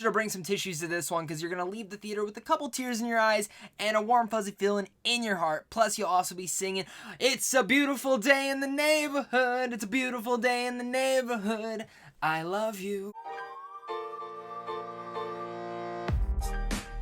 Should bring some tissues to this one because you're going to leave the theater with a couple tears in your eyes and a warm fuzzy feeling in your heart. Plus you'll also be singing, "It's a beautiful day in the neighborhood, it's a beautiful day in the neighborhood, I love you."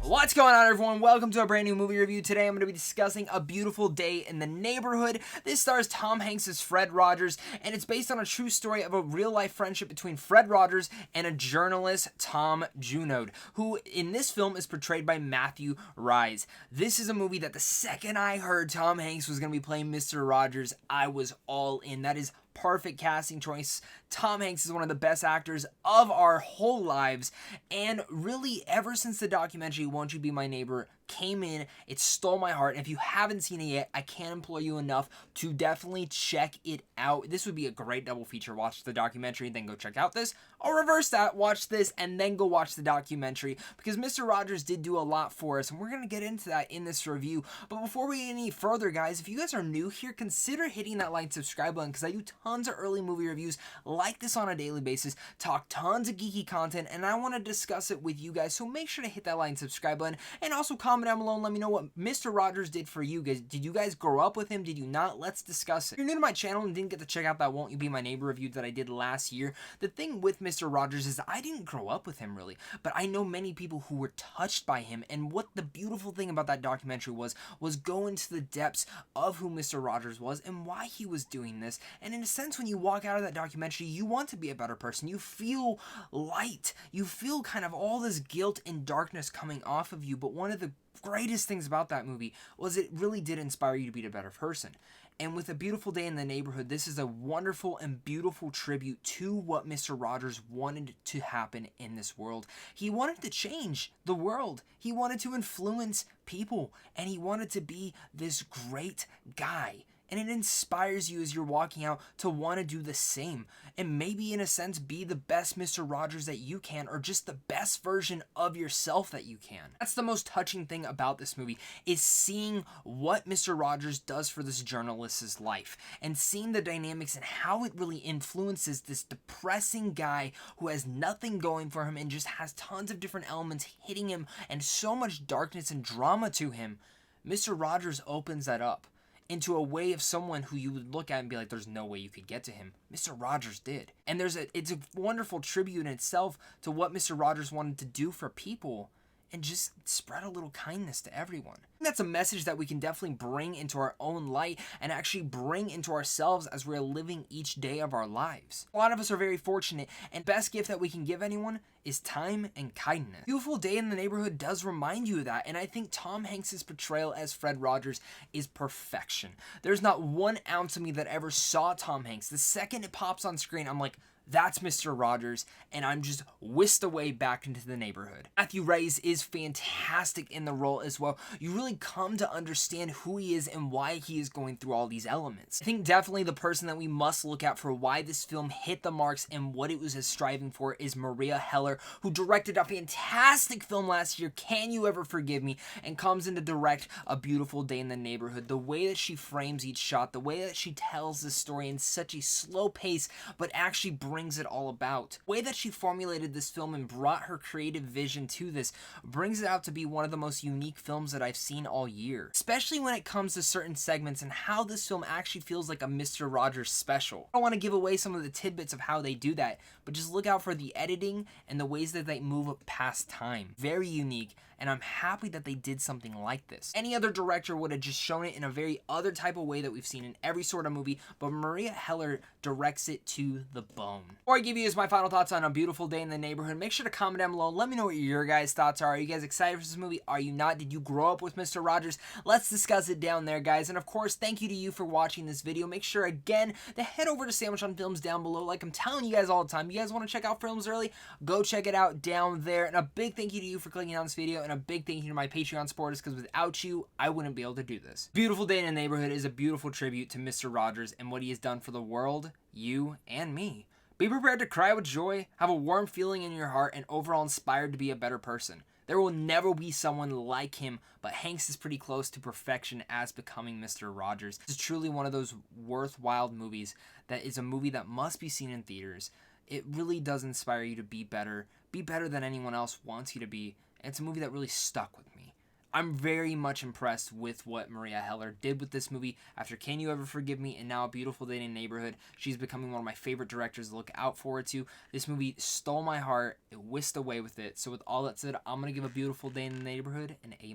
What's going on, everyone? Welcome to a brand new movie review. Today I'm going to be discussing A Beautiful Day in the Neighborhood. This stars Tom Hanks as Fred Rogers, and it's based on a true story of a real-life friendship between Fred Rogers and a journalist, Tom Junod, who in this film is portrayed by Matthew Rhys. This is a movie that the second I heard Tom Hanks was going to be playing Mr. Rogers, I was all in. That is perfect casting choice. Tom Hanks is one of the best actors of our whole lives, and really ever since the documentary Won't You Be My Neighbor came in, it stole my heart. And if you haven't seen it yet, I can't implore you enough to definitely check it out. This would be a great double feature. Watch the documentary, then go check out this, or reverse that, watch this and then go watch the documentary, because Mr. Rogers did do a lot for us, and we're going to get into that in this review. But before we get any further, guys, if you guys are new here, consider hitting that like and subscribe button, because I do tons of early movie reviews like this on a daily basis, talk tons of geeky content, and I want to discuss it with you guys. So make sure to hit that like and subscribe button, and also comment down below and let me know what Mr. Rogers did for you guys. Did you guys grow up with him? Did you not? Let's discuss it. If you're new to my channel and didn't get to check out that Won't You Be My Neighbor review that I did last year, the thing with Mr. Rogers is that I didn't grow up with him really, but I know many people who were touched by him, and what the beautiful thing about that documentary was go into the depths of who Mr. Rogers was and why he was doing this. And in a sense, when you walk out of that documentary, you want to be a better person. You feel light. You feel kind of all this guilt and darkness coming off of you, but one of the greatest things about that movie was it really did inspire you to be a better person. And with A Beautiful Day in the Neighborhood, this is a wonderful and beautiful tribute to what Mr. Rogers wanted to happen in this world. He wanted to change the world. He wanted to influence people, and he wanted to be this great guy. And it inspires you as you're walking out to want to do the same, and maybe in a sense be the best Mr. Rogers that you can, or just the best version of yourself that you can. That's the most touching thing about this movie, is seeing what Mr. Rogers does for this journalist's life, and seeing the dynamics and how it really influences this depressing guy who has nothing going for him and just has tons of different elements hitting him and so much darkness and drama to him. Mr. Rogers opens that up into a way of someone who you would look at and be like, there's no way you could get to him. Mr. Rogers did. And it's a wonderful tribute in itself to what Mr. Rogers wanted to do for people, and just spread a little kindness to everyone. And that's a message that we can definitely bring into our own light and actually bring into ourselves as we're living each day of our lives. A lot of us are very fortunate, and the best gift that we can give anyone is time and kindness. Beautiful Day in the Neighborhood does remind you of that, and I think Tom Hanks' portrayal as Fred Rogers is perfection. There's not 1 ounce of me that ever saw Tom Hanks. The second it pops on screen, I'm like, that's Mr. Rogers, and I'm just whisked away back into the neighborhood. Matthew Rhys is fantastic in the role as well. You really come to understand who he is and why he is going through all these elements. I think definitely the person that we must look at for why this film hit the marks and what it was striving for is Marielle Heller, who directed a fantastic film last year, Can You Ever Forgive Me, and comes in to direct A Beautiful Day in the Neighborhood. The way that she frames each shot, the way that she tells the story in such a slow pace, but actually brings it all about. The way that she formulated this film and brought her creative vision to this brings it out to be one of the most unique films that I've seen all year, especially when it comes to certain segments and how this film actually feels like a Mr. Rogers special. I don't want to give away some of the tidbits of how they do that, but just look out for the editing and the ways that they move past time. Very unique, and I'm happy that they did something like this. Any other director would have just shown it in a very other type of way that we've seen in every sort of movie, but Marielle Heller directs it to the bone. Before I give you my final thoughts on A Beautiful Day in the Neighborhood, make sure to comment down below. Let me know what your guys' thoughts are. Are you guys excited for this movie? Are you not? Did you grow up with Mr. Rogers? Let's discuss it down there, guys. And of course, thank you to you for watching this video. Make sure, again, to head over to Sandwich on Films down below. Like I'm telling you guys all the time, you guys want to check out films early? Go check it out down there. And a big thank you to you for clicking on this video, and a big thank you to my Patreon supporters, because without you, I wouldn't be able to do this. Beautiful Day in the Neighborhood is a beautiful tribute to Mr. Rogers and what he has done for the world, you, and me. Be prepared to cry with joy, have a warm feeling in your heart, and overall inspired to be a better person. There will never be someone like him, but Hanks is pretty close to perfection as becoming Mr. Rogers. This is truly one of those worthwhile movies that is a movie that must be seen in theaters. it really does inspire you to be better than anyone else wants you to be. And it's a movie that really stuck with me. I'm very much impressed with what Marielle Heller did with this movie. After Can You Ever Forgive Me and now A Beautiful Day in the Neighborhood, she's becoming one of my favorite directors to look out forward to. This movie stole my heart. It whisked away with it. So with all that said, I'm going to give A Beautiful Day in the Neighborhood an A-.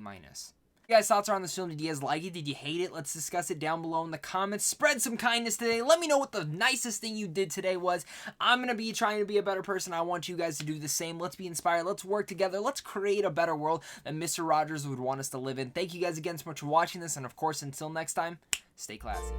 You guys' thoughts are on this film. Did you guys like it? Did you hate it? Let's discuss it down below in the comments. Spread some kindness today. Let me know what the nicest thing you did today was. I'm going to be trying to be a better person. I want you guys to do the same. Let's be inspired. Let's work together. Let's create a better world that Mr. Rogers would want us to live in. Thank you guys again so much for watching this. And of course, until next time, stay classy.